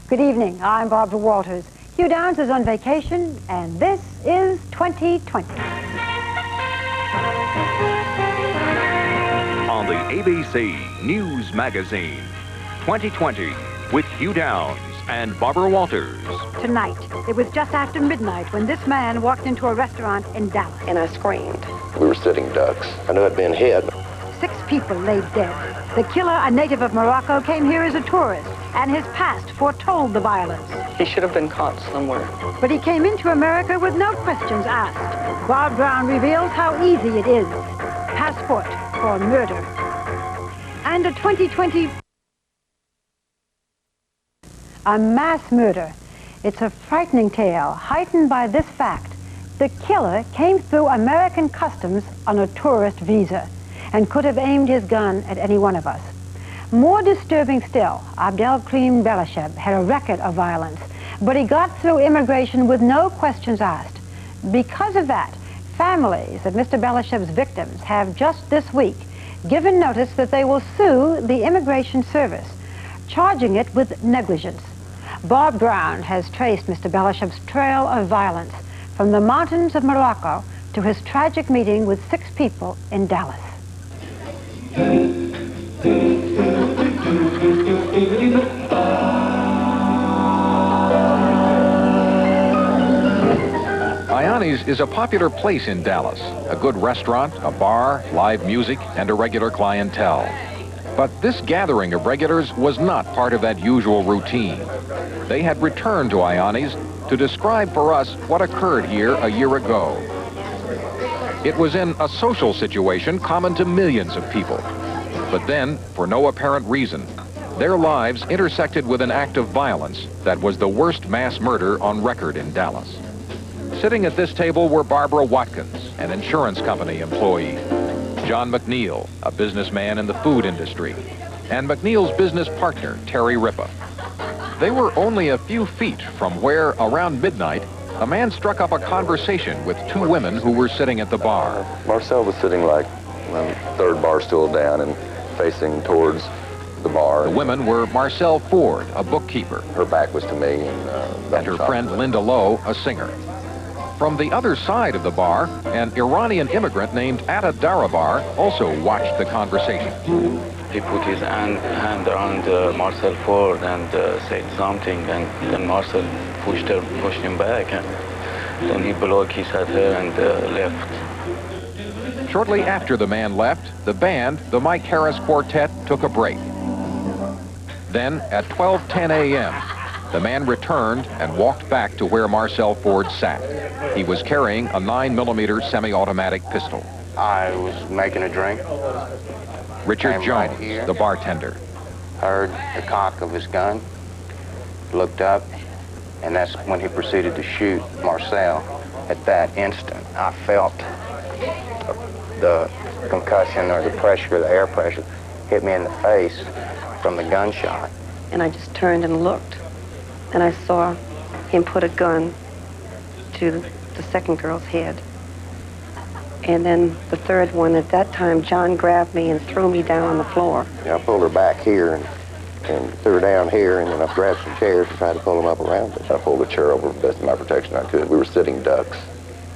Good evening. I'm Barbara Walters. Hugh Downs is on vacation, and this is 2020. On the ABC News Magazine, 2020 with Hugh Downs and Barbara Walters. Tonight, it was just after midnight when this man walked into a restaurant in Dallas. And I screamed. We were sitting ducks. I knew I'd been hit. 6 people lay dead. The killer, a native of Morocco, came here as a tourist, and his past foretold the violence. He should have been caught somewhere. But he came into America with no questions asked. Bob Brown reveals how easy it is. Passport for murder. And a 2020... a mass murder. It's a frightening tale, heightened by this fact. The killer came through American customs on a tourist visa and could have aimed his gun at any one of us. More disturbing still, Abdelkrim Belasheb had a record of violence, but he got through immigration with no questions asked. Because of that, families of Mr. Belasheb's victims have just this week given notice that they will sue the Immigration Service, charging it with negligence. Bob Brown has traced Mr. Belasheb's trail of violence from the mountains of Morocco to his tragic meeting with 6 people in Dallas. IANNI'S is a popular place in Dallas. A good restaurant, a bar, live music, and a regular clientele. But this gathering of regulars was not part of that usual routine. They had returned to IANNI'S to describe for us what occurred here a year ago. It was in a social situation common to millions of people. But then, for no apparent reason, their lives intersected with an act of violence that was the worst mass murder on record in Dallas. Sitting at this table were Barbara Watkins, an insurance company employee, John McNeil, a businessman in the food industry, and McNeil's business partner, Terry Ripa. They were only a few feet from where, around midnight, a man struck up a conversation with 2 women who were sitting at the bar. Marcel was sitting like the 3rd bar stool down and facing towards the bar. The women were Marcel Ford, a bookkeeper. Her back was to me. And her friend Linda Lowe, a singer. From the other side of the bar, an Iranian immigrant named Atta Darabar also watched the conversation. He put his hand around Marcel Ford and said something, and then Marcel pushed him back, and then he blocked his at her and left. Shortly after the man left, the band, the Mike Harris Quartet, took a break. Then, at 12:10 a.m., the man returned and walked back to where Marcel Ford sat. He was carrying a 9mm semi-automatic pistol. I was making a drink. Richard Came Jones, right here. the bartender. Heard the cock of his gun, looked up, and that's when he proceeded to shoot Marcel. At that instant, I felt the concussion or the pressure, the air pressure, hit me in the face from the gunshot. And I just turned and looked, and I saw him put a gun to the second girl's head. And then the third one, at that time, John grabbed me and threw me down on the floor. Yeah, I pulled her back here and threw her down here, and then I grabbed some chairs and tried to pull them up around us. I pulled the chair over the best of my protection I could. We were sitting ducks.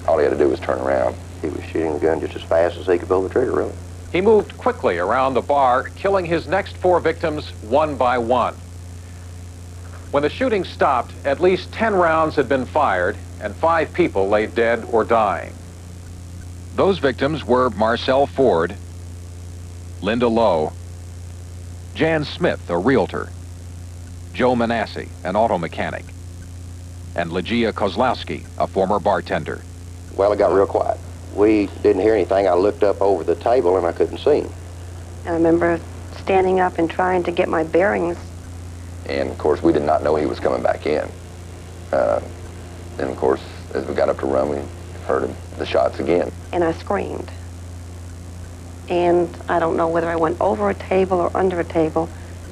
All he had to do was turn around. He was shooting the gun just as fast as he could pull the trigger, really. He moved quickly around the bar, killing his next 4 victims one by one. When the shooting stopped, at least 10 rounds had been fired, and 5 people lay dead or dying. Those victims were Marcel Ford, Linda Lowe, Jan Smith, a realtor, Joe Manasseh, an auto mechanic, and Legia Kozlowski, a former bartender. Well, it got real quiet. We didn't hear anything. I looked up over the table and I couldn't see him. I remember standing up and trying to get my bearings. And of course, we did not know he was coming back in. And of course, as we got up to run, we heard the shots again. And I screamed. And I don't know whether I went over a table or under a table,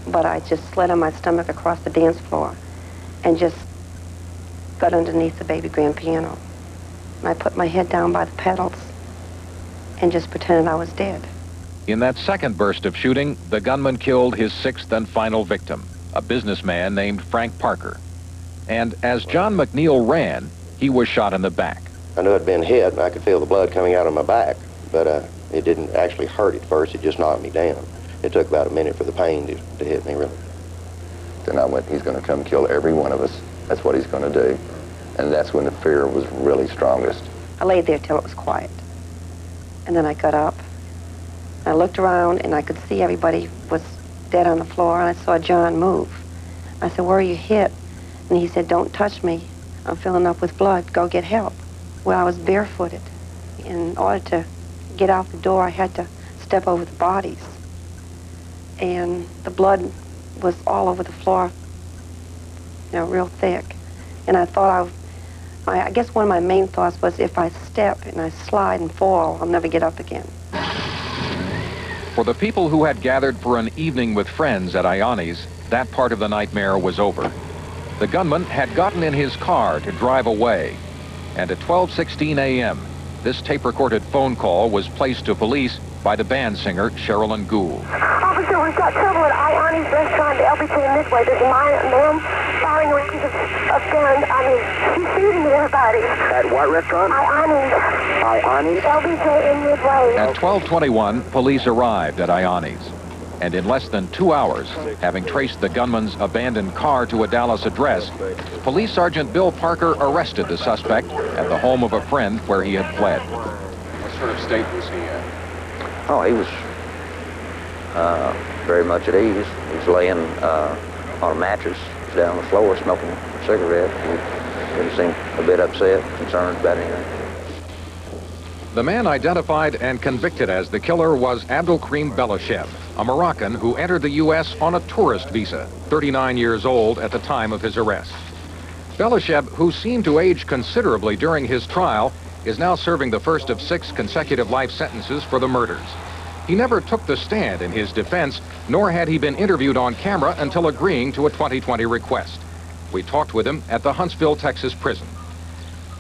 but I just slid on my stomach across the dance floor and just got underneath the baby grand piano. And I put my head down by the pedals and just pretended I was dead. In that second burst of shooting, the gunman killed his 6th and final victim, a businessman named Frank Parker. And as John McNeil ran, he was shot in the back. I knew I'd been hit, and I could feel the blood coming out of my back, but it didn't actually hurt at first. It just knocked me down. It took about a minute for the pain to hit me, really. Then I went, he's going to come kill every one of us. That's what he's going to do. And that's when the fear was really strongest. I laid there till it was quiet. And then I got up. I looked around, and I could see everybody was dead on the floor, and I saw John move. I said, "Where are you hit?" And he said, "Don't touch me. I'm filling up with blood. Go get help." Well, I was barefooted. In order to get out the door, I had to step over the bodies. And the blood was all over the floor, you know, real thick. And I thought I guess one of my main thoughts was, if I step and I slide and fall, I'll never get up again. For the people who had gathered for an evening with friends at IANNI'S, that part of the nightmare was over. The gunman had gotten in his car to drive away. And at 12:16 a.m., this tape-recorded phone call was placed to police by the band singer Sherilyn Gould. Officer, we've got trouble at IANNI'S restaurant, LBJ in Midway. There's a man firing with a piece of gun. I mean, he's shooting at everybody. At what restaurant? IANNI'S. IANNI'S? LBJ in Midway. At 12:21, police arrived at IANNI'S. And in less than 2 hours, having traced the gunman's abandoned car to a Dallas address, Police Sergeant Bill Parker arrested the suspect at the home of a friend where he had fled. What sort of state was he in? Oh, he was very much at ease. He was laying on a mattress down on the floor smoking a cigarette. He didn't seem a bit upset, concerned about anything. The man identified and convicted as the killer was Abdelkrim Belashev, a Moroccan who entered the U.S. on a tourist visa, 39 years old at the time of his arrest. Belashev, who seemed to age considerably during his trial, is now serving the first of 6 consecutive life sentences for the murders. He never took the stand in his defense, nor had he been interviewed on camera until agreeing to a 2020 request. We talked with him at the Huntsville, Texas prison.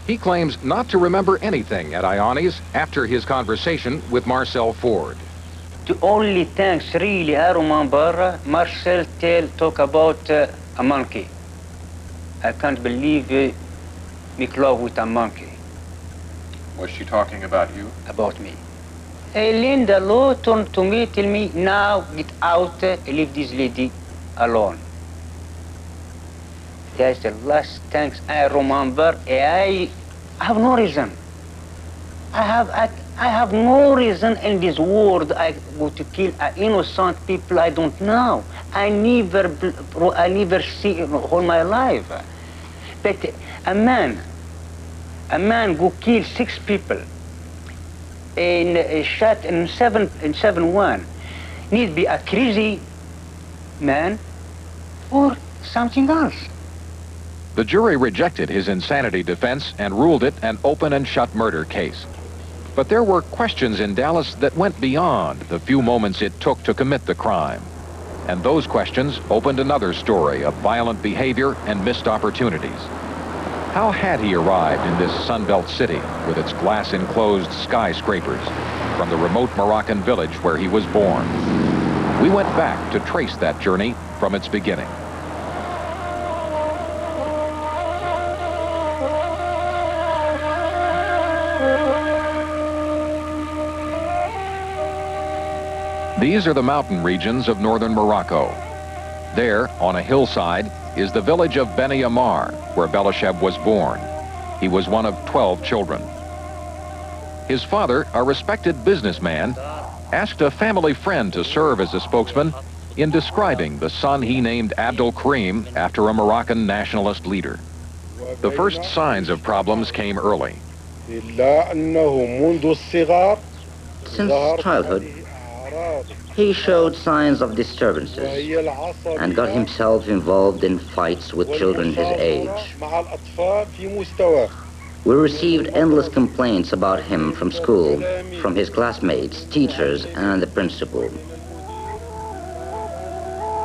He claims not to remember anything at IANNI'S after his conversation with Marcel Ford. The only things really I remember, Marcel talk about a monkey. I can't believe make love with a monkey. Was she talking about you? About me. Linda Lowe turned to me, tell me, now get out, leave this lady alone. That's the last things I remember. I have no reason. I have no reason in this world I go to kill innocent people I don't know. I never see in all my life. But a man go kill 6 people and shot in 7-1 need be a crazy man or something else. The jury rejected his insanity defense and ruled it an open and shut murder case. But there were questions in Dallas that went beyond the few moments it took to commit the crime. And those questions opened another story of violent behavior and missed opportunities. How had he arrived in this Sunbelt city with its glass-enclosed skyscrapers from the remote Moroccan village where he was born? We went back to trace that journey from its beginning. These are the mountain regions of northern Morocco. There, on a hillside, is the village of Beni Ammar, where Belashev was born. He was one of 12 children. His father, a respected businessman, asked a family friend to serve as a spokesman in describing the son he named Abdelkrim after a Moroccan nationalist leader. The first signs of problems came early. Since childhood, he showed signs of disturbances and got himself involved in fights with children his age. We received endless complaints about him from school, from his classmates, teachers, and the principal.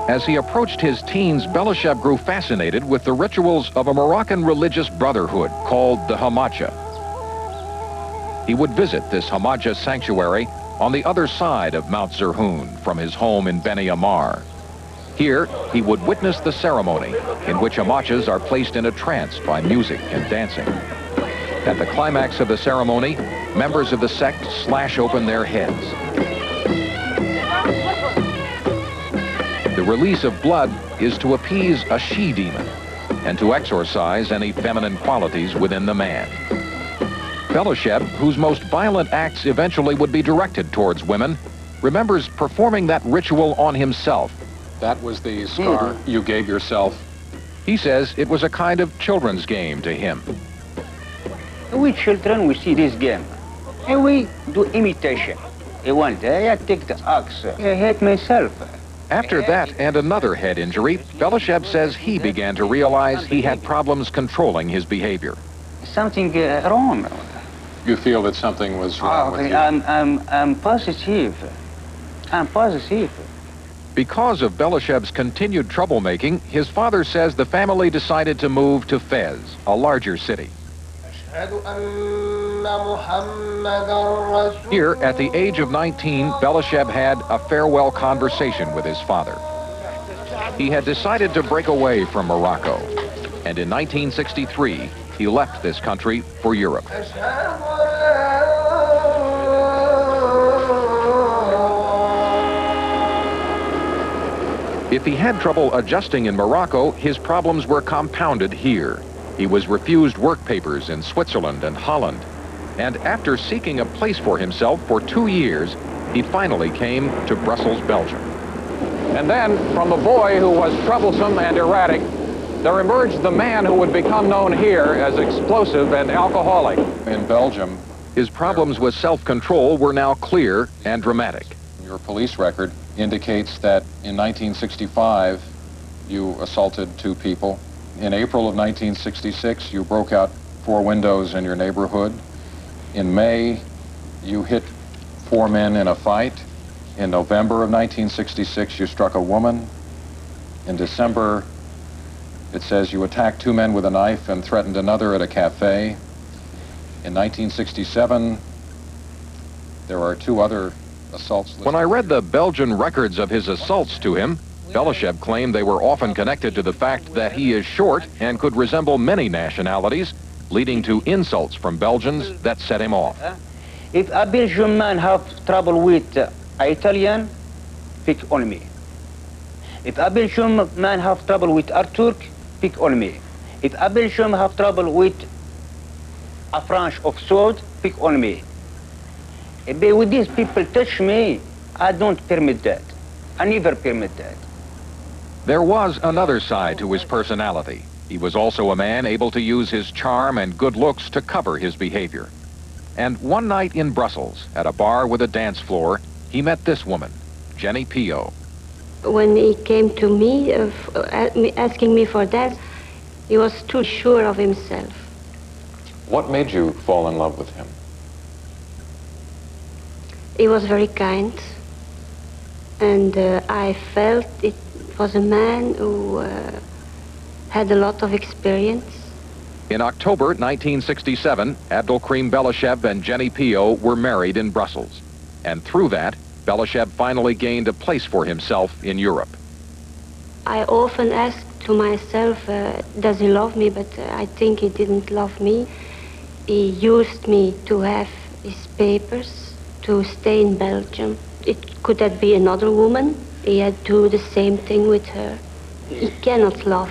As he approached his teens, Belashev grew fascinated with the rituals of a Moroccan religious brotherhood called the Hamaja. He would visit this Hamaja sanctuary on the other side of Mount Zerhoun from his home in Beni Ammar. Here, he would witness the ceremony in which amachas are placed in a trance by music and dancing. At the climax of the ceremony, members of the sect slash open their heads. The release of blood is to appease a she-demon and to exorcise any feminine qualities within the man. Belasheb, whose most violent acts eventually would be directed towards women, remembers performing that ritual on himself. That was the scar you gave yourself? He says it was a kind of children's game to him. We children, we see this game, and we do imitation. And one day I take the axe, I hit myself. After that and another head injury, Belasheb says he began to realize he had problems controlling his behavior. Something wrong. You feel that something was wrong with you? I'm positive. I'm positive. Because of Belasheb's continued troublemaking, his father says the family decided to move to Fez, a larger city. Here, at the age of 19, Belasheb had a farewell conversation with his father. He had decided to break away from Morocco, and in 1963, he left this country for Europe. If he had trouble adjusting in Morocco, his problems were compounded here. He was refused work papers in Switzerland and Holland. And after seeking a place for himself for 2 years, he finally came to Brussels, Belgium. And then, from the boy who was troublesome and erratic, there emerged the man who would become known here as explosive and alcoholic. In Belgium, his problems with self-control were now clear and dramatic. Your police record indicates that in 1965, you assaulted 2 people. In April of 1966, you broke out 4 windows in your neighborhood. In May, you hit 4 men in a fight. In November of 1966, you struck a woman. In December, it says you attacked 2 men with a knife and threatened another at a cafe. In 1967, there are 2 other assaults. When I read the Belgian records of his assaults to him, Belasheb claimed they were often connected to the fact that he is short and could resemble many nationalities, leading to insults from Belgians that set him off. If a Belgian man have trouble with an Italian, pick on me. If a Belgian man have trouble with a Turk, pick on me. If a Belgian have trouble with a French of sword, pick on me. But when these people touch me, I don't permit that. I never permit that. There was another side to his personality. He was also a man able to use his charm and good looks to cover his behavior. And one night in Brussels, at a bar with a dance floor, he met this woman, Jenny Pio. When he came to me, asking me for dance, he was too sure of himself. What made you fall in love with him? He was very kind, and I felt it was a man who had a lot of experience. In October 1967, Abdelkrim Belasheb and Jenny Pio were married in Brussels. And through that, Belasheb finally gained a place for himself in Europe. I often asked to myself, does he love me? But I think he didn't love me. He used me to have his papers, to stay in Belgium. Could that be another woman? He had to do the same thing with her. He cannot love.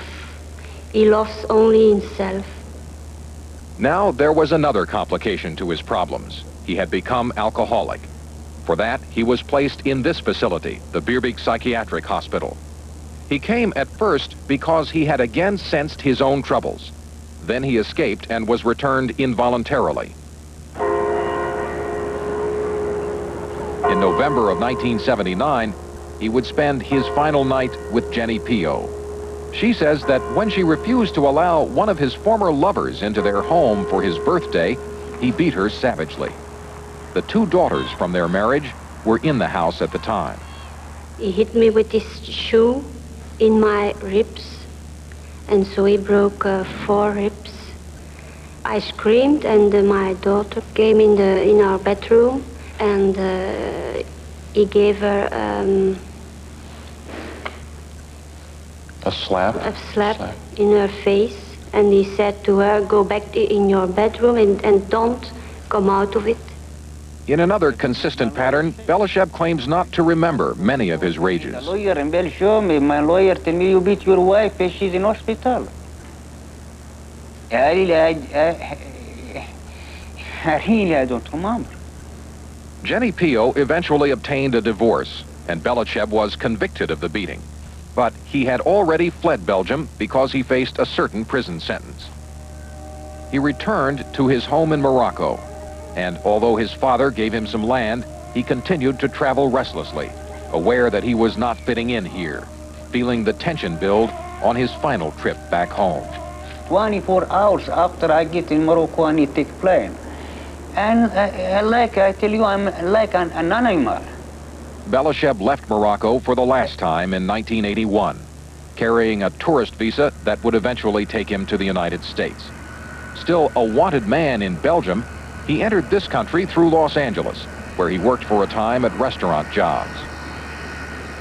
He loves only himself. Now there was another complication to his problems. He had become alcoholic. For that, he was placed in this facility, the Birbeek Psychiatric Hospital. He came at first because he had again sensed his own troubles. Then he escaped and was returned involuntarily. In November of 1979, he would spend his final night with Jenny Pio. She says that when she refused to allow one of his former lovers into their home for his birthday, he beat her savagely. The 2 daughters from their marriage were in the house at the time. He hit me with his shoe in my ribs, and so he broke 4 ribs. I screamed, and my daughter came in our bedroom, and he gave her A slap? A slap in her face, and he said to her, go back in your bedroom and don't come out of it. In another consistent pattern, Belasheb claims not to remember many of his rages. The lawyer in Belgium, my lawyer told me you beat your wife and she's in hospital. I really don't remember. Jenny Pio eventually obtained a divorce, and Belasheb was convicted of the beating. But he had already fled Belgium because he faced a certain prison sentence. He returned to his home in Morocco, and although his father gave him some land, he continued to travel restlessly, aware that he was not fitting in here, feeling the tension build on his final trip back home. 24 hours after I get in Morocco, I need to take plane. And like I tell you, I'm like an animal. Belasheb left Morocco for the last time in 1981, carrying a tourist visa that would eventually take him to the United States. Still a wanted man in Belgium, he entered this country through Los Angeles, where he worked for a time at restaurant jobs.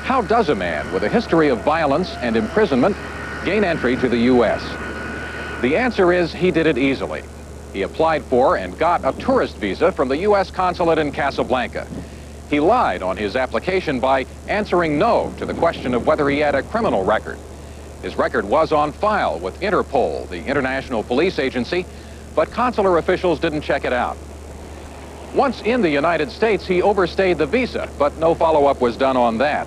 How does a man with a history of violence and imprisonment gain entry to the U.S.? The answer is he did it easily. He applied for and got a tourist visa from the U.S. consulate in Casablanca. He lied on his application by answering no to the question of whether he had a criminal record. His record was on file with Interpol, the international police agency, but consular officials didn't check it out. Once in the United States, he overstayed the visa, but no follow-up was done on that.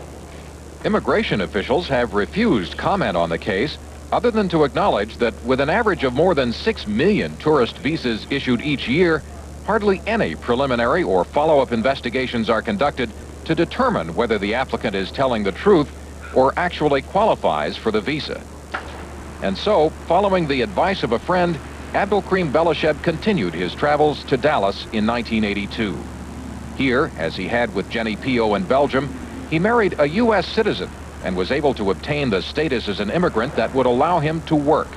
Immigration officials have refused comment on the case, other than to acknowledge that with an average of more than 6 million tourist visas issued each year, hardly any preliminary or follow-up investigations are conducted to determine whether the applicant is telling the truth or actually qualifies for the visa. And so, following the advice of a friend, Abdelkrim Belasheb continued his travels to Dallas in 1982. Here, as he had with Jenny Pio in Belgium, he married a U.S. citizen and was able to obtain the status as an immigrant that would allow him to work.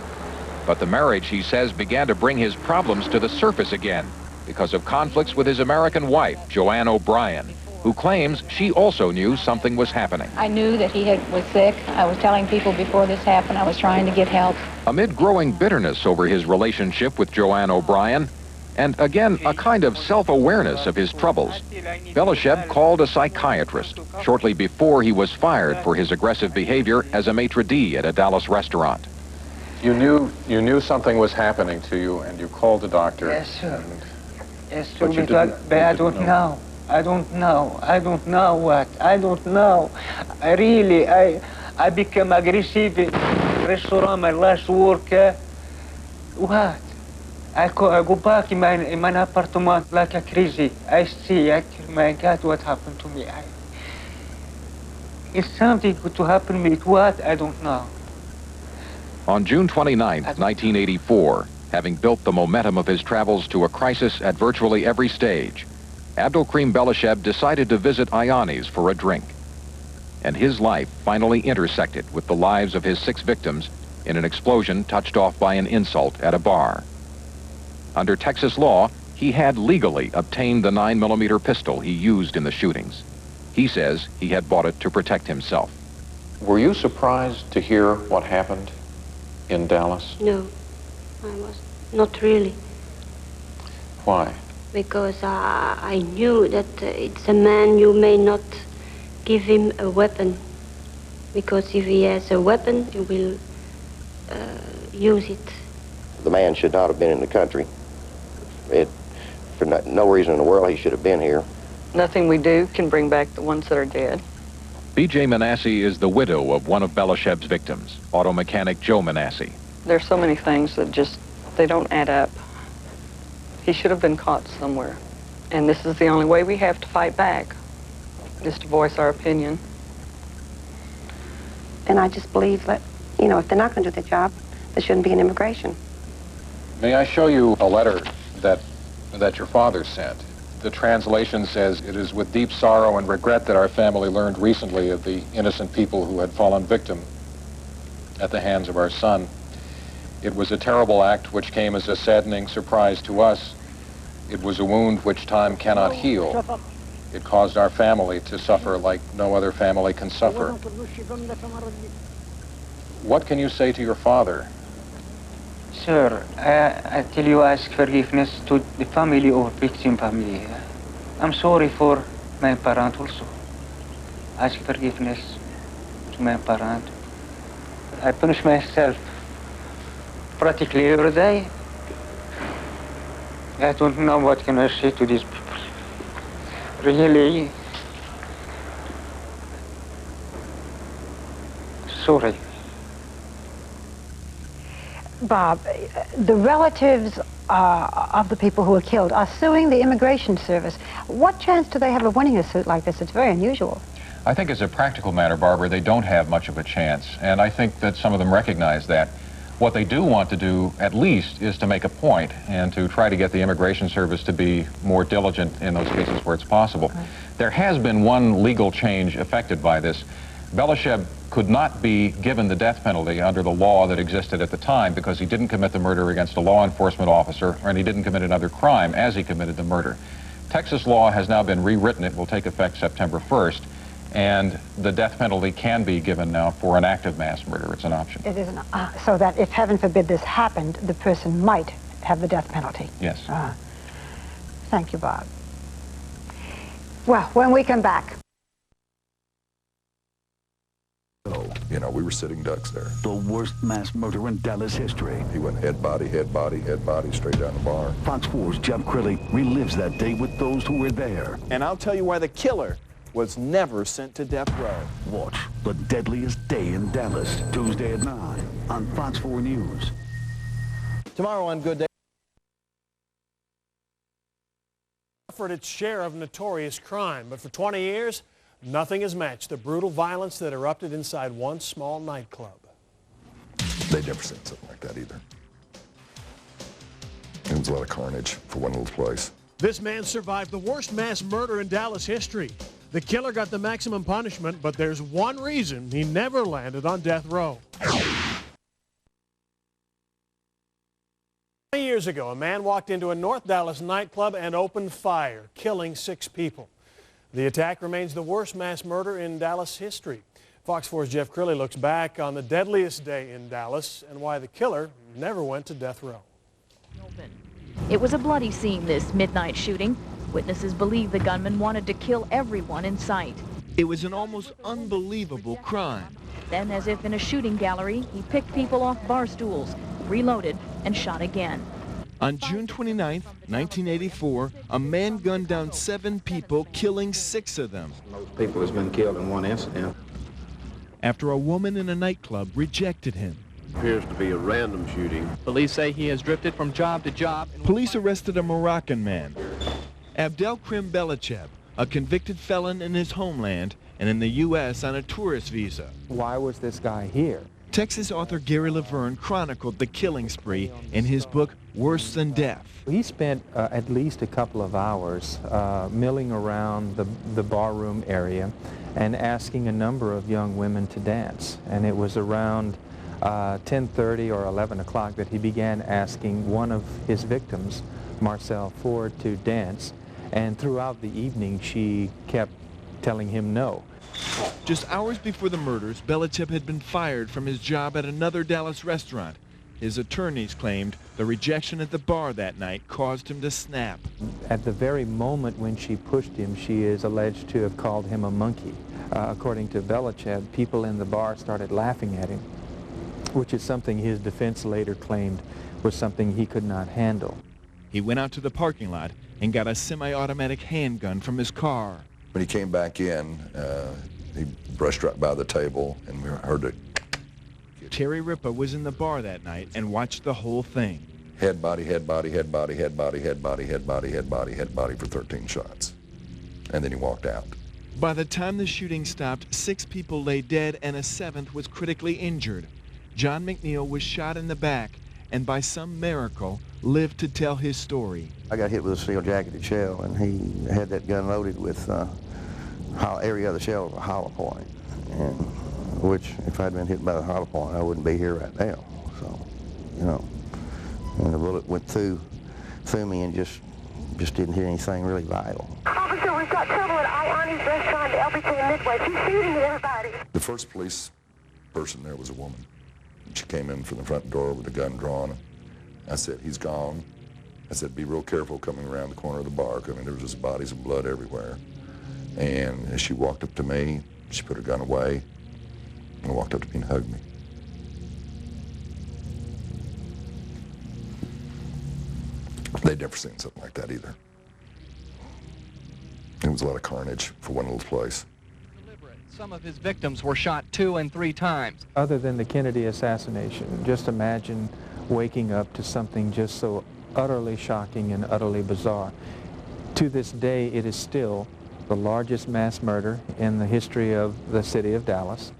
But the marriage, he says, began to bring his problems to the surface again because of conflicts with his American wife, Joanne O'Brien, who claims she also knew something was happening. I knew that he was sick. I was telling people before this happened, I was trying to get help. Amid growing bitterness over his relationship with Joanne O'Brien, and again, a kind of self-awareness of his troubles, Belasheb called a psychiatrist shortly before he was fired for his aggressive behavior as a maitre d' at a Dallas restaurant. You knew something was happening to you, and you called the doctor. Yes, sir. Yes, sir, but I don't know. I don't know. I don't know what. I don't know. I became aggressive in restaurant, my last work. What? I go back in my apartment like a crazy. I see, I tell my God, what happened to me? It's something to happen to me. What? I don't know. On June 29, 1984, having built the momentum of his travels to a crisis at virtually every stage, Abdelkrim Belasheb decided to visit IANNI'S for a drink. And his life finally intersected with the lives of his 6 victims in an explosion touched off by an insult at a bar. Under Texas law, he had legally obtained the 9mm pistol he used in the shootings. He says he had bought it to protect himself. Were you surprised to hear what happened in Dallas? No, I was not really. Why? Because I knew that it's a man, you may not give him a weapon. Because if he has a weapon, he will use it. The man should not have been in the country. For no reason in the world he should have been here. Nothing we do can bring back the ones that are dead. B.J. Manasseh is the widow of one of Belasheb's victims, auto mechanic Joe Manasseh. There's so many things that they don't add up. He should have been caught somewhere. And this is the only way we have to fight back, is to voice our opinion. And I just believe that, if they're not going to do their job, there shouldn't be an immigration. May I show you a letter that your father sent? The translation says, "It is with deep sorrow and regret that our family learned recently of the innocent people who had fallen victim at the hands of our son. It was a terrible act which came as a saddening surprise to us. It was a wound which time cannot heal. It caused our family to suffer like no other family can suffer." What can you say to your father? Sir, I tell you, ask forgiveness to the family of victim family. I'm sorry for my parent also. Ask forgiveness to my parent. I punish myself practically every day. I don't know what can I say to these people. Really, sorry. Bob, the relatives of the people who were killed are suing the Immigration Service. What chance do they have of winning a suit like this? It's very unusual. I think as a practical matter, Barbara, they don't have much of a chance, and I think that some of them recognize that. What they do want to do, at least, is to make a point and to try to get the Immigration Service to be more diligent in those cases where it's possible. Right. There has been one legal change affected by this. Belasheb could not be given the death penalty under the law that existed at the time because he didn't commit the murder against a law enforcement officer, and he didn't commit another crime as he committed the murder. Texas law has now been rewritten. It will take effect September 1st. And the death penalty can be given now for an act of mass murder. It's an option. It is so that if, heaven forbid, this happened, the person might have the death penalty. Yes. Thank you, Bob. Well, when we come back. You know, we were sitting ducks there. The worst mass murder in Dallas history. He went head body, head body, head body, straight down the bar. Fox 4's Jeff Crilly relives that day with those who were there. And I'll tell you why the killer was never sent to death row. Watch The Deadliest Day in Dallas, Tuesday at 9 on Fox 4 News. Tomorrow on Good Day. Suffered its share of notorious crime, but for 20 years, nothing has matched the brutal violence that erupted inside one small nightclub. They'd never seen something like that either. It was a lot of carnage for one little place. This man survived the worst mass murder in Dallas history. The killer got the maximum punishment, but there's one reason he never landed on death row. 20 years ago, a man walked into a North Dallas nightclub and opened fire, killing 6 people. The attack remains the worst mass murder in Dallas history. Fox 4's Jeff Crilly looks back on the deadliest day in Dallas and why the killer never went to death row. It was a bloody scene, this midnight shooting. Witnesses believe the gunman wanted to kill everyone in sight. It was an almost unbelievable crime. Then, as if in a shooting gallery, he picked people off bar stools, reloaded, and shot again. On June 29, 1984, a man gunned down 7 people, killing 6 of them. Most people has been killed in one incident. After a woman in a nightclub rejected him. Appears to be a random shooting. Police say he has drifted from job to job. Police arrested a Moroccan man, Abdelkrim Belacheb, a convicted felon in his homeland and in the U.S. on a tourist visa. Why was this guy here? Texas author Gary Laverne chronicled the killing spree in his book, Worse Than Death. He spent at least a couple of hours milling around the barroom area and asking a number of young women to dance. And it was around 10:30 or 11 o'clock that he began asking one of his victims, Marcel Ford, to dance. And throughout the evening, she kept telling him no. Just hours before the murders, Belacheb had been fired from his job at another Dallas restaurant. His attorneys claimed the rejection at the bar that night caused him to snap. At the very moment when she pushed him, she is alleged to have called him a monkey. According to Belacheb, people in the bar started laughing at him, which is something his defense later claimed was something he could not handle. He went out to the parking lot and got a semi-automatic handgun from his car. When he came back in, he brushed right by the table, and we heard it. Terry Ripa was in the bar that night and watched the whole thing. Head body, head body, head body, head body, head body, head body, head body, head body for 13 shots. And then he walked out. By the time the shooting stopped, 6 people lay dead and a 7th was critically injured. John McNeil was shot in the back and by some miracle lived to tell his story. I got hit with a steel-jacketed shell, and he had that gun loaded with every other shell was a hollow point, and which, if I'd been hit by the hollow point, I wouldn't be here right now. So, you know, and the bullet went through me and just didn't hit anything really vital. Officer, we've got trouble at IANNI'S restaurant, LBJ and Midway. She's shooting at everybody. The first police person there was a woman. She came in from the front door with a gun drawn. I said, he's gone. I said, be real careful coming around the corner of the bar. I mean, there was just bodies and blood everywhere. And as she walked up to me, she put her gun away and walked up to me and hugged me. They'd never seen something like that either. It was a lot of carnage for one little place. Some of his victims were shot 2 and 3 times. Other than the Kennedy assassination, just imagine waking up to something just so utterly shocking and utterly bizarre. To this day, it is still the largest mass murder in the history of the city of Dallas.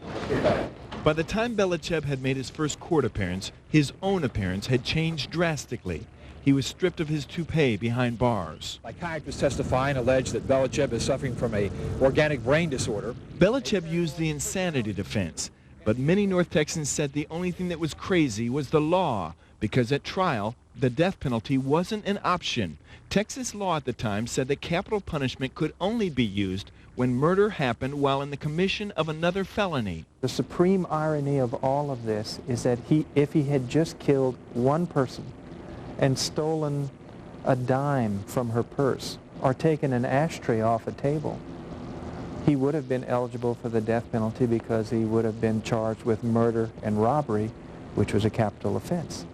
By the time Belichev had made his first court appearance, his own appearance had changed drastically. He was stripped of his toupee behind bars. Psychiatrists testifying allege that Belichev is suffering from an organic brain disorder. Belichev used the insanity defense, but many North Texans said the only thing that was crazy was the law, because at trial, the death penalty wasn't an option. Texas law at the time said that capital punishment could only be used when murder happened while in the commission of another felony. The supreme irony of all of this is that if he had just killed one person and stolen a dime from her purse or taken an ashtray off a table, he would have been eligible for the death penalty because he would have been charged with murder and robbery, which was a capital offense.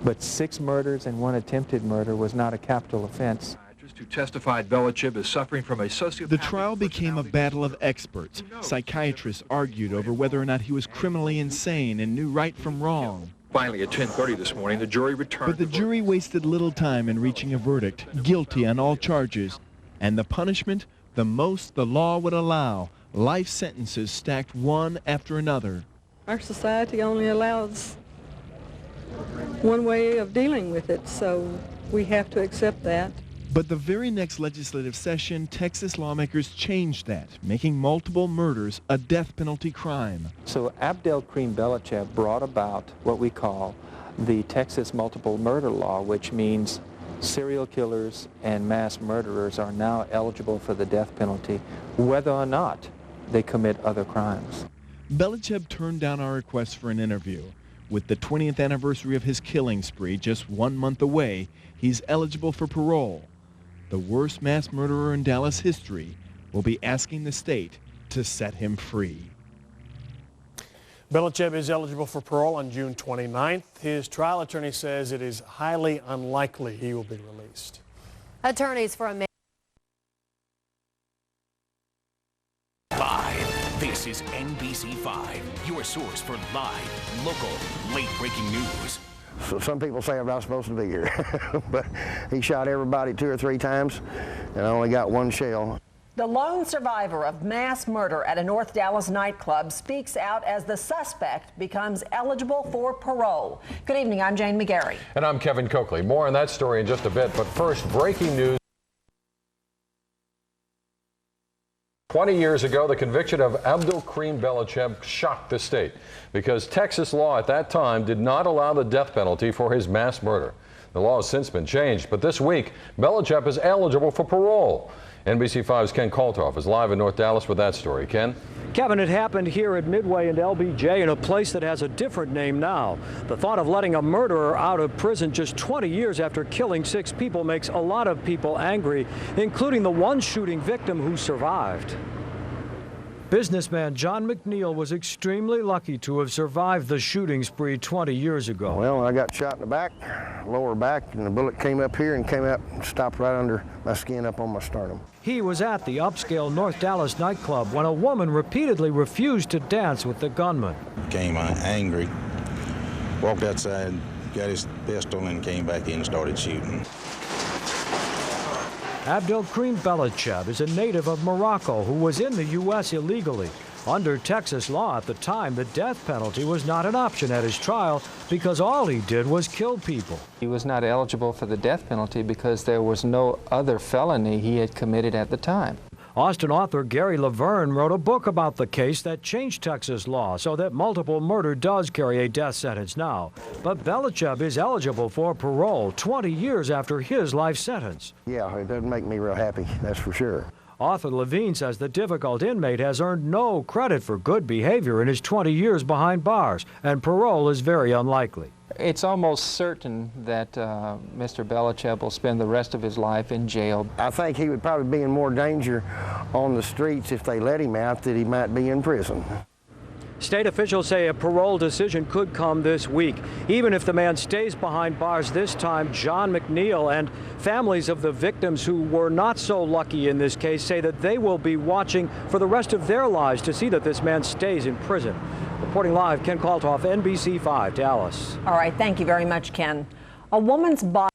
But 6 murders and 1 attempted murder was not a capital offense. Who testified Belichev is suffering from a sociopathic... The trial became a battle of experts. Psychiatrists argued over whether or not he was criminally insane and knew right from wrong. Finally, at 10:30 this morning, the jury returned. But the jury wasted little time in reaching a verdict, guilty on all charges. And the punishment, the most the law would allow, life sentences stacked one after another. Our society only allows one way of dealing with it, so we have to accept that. But the very next legislative session, Texas lawmakers changed that, making multiple murders a death penalty crime. So Abdelkrim Belichev brought about what we call the Texas multiple murder law, which means serial killers and mass murderers are now eligible for the death penalty, whether or not they commit other crimes. Belichev turned down our request for an interview. With the 20th anniversary of his killing spree just 1 month away, he's eligible for parole. The worst mass murderer in Dallas history will be asking the state to set him free. Belichev is eligible for parole on June 29th. His trial attorney says it is highly unlikely he will be released. Attorneys for a man. Live, this is NBC5, your source for live, local, late-breaking news. So some people say I'm not supposed to be here, but he shot everybody 2 or 3 times, and I only got 1 shell. The lone survivor of mass murder at a North Dallas nightclub speaks out as the suspect becomes eligible for parole. Good evening, I'm Jane McGarry. And I'm Kevin Coakley. More on that story in just a bit, but first, breaking news. 20 years ago, the conviction of Abdelkrim Belichev shocked the state because Texas law at that time did not allow the death penalty for his mass murder. The law has since been changed, but this week, Belichev is eligible for parole. NBC5's Ken Kaltoff is live in North Dallas with that story. Ken? Kevin, it happened here at Midway and LBJ in a place that has a different name now. The thought of letting a murderer out of prison just 20 years after killing 6 people makes a lot of people angry, including the one shooting victim who survived. Businessman John McNeil was extremely lucky to have survived the shooting spree 20 years ago. Well, I got shot in the back, lower back, and the bullet came up here and came up and stopped right under my skin up on my sternum. He was at the upscale North Dallas nightclub when a woman repeatedly refused to dance with the gunman. Became angry, walked outside, got his pistol, and came back in and started shooting. Abdelkrim Belichev is a native of Morocco who was in the U.S. illegally. Under Texas law at the time, the death penalty was not an option at his trial because all he did was kill people. He was not eligible for the death penalty because there was no other felony he had committed at the time. Austin author Gary Laverne wrote a book about the case that changed Texas law so that multiple murder does carry a death sentence now. But Belichev is eligible for parole 20 years after his life sentence. Yeah, it doesn't make me real happy, that's for sure. Arthur Levine says the difficult inmate has earned no credit for good behavior in his 20 years behind bars, and parole is very unlikely. It's almost certain that Mr. Belichev will spend the rest of his life in jail. I think he would probably be in more danger on the streets if they let him out than he might be in prison. State officials say a parole decision could come this week. Even if the man stays behind bars this time, John McNeil and families of the victims who were not so lucky in this case say that they will be watching for the rest of their lives to see that this man stays in prison. Reporting live, Ken Kaltoff, NBC 5, Dallas. All right, thank you very much, Ken. A woman's body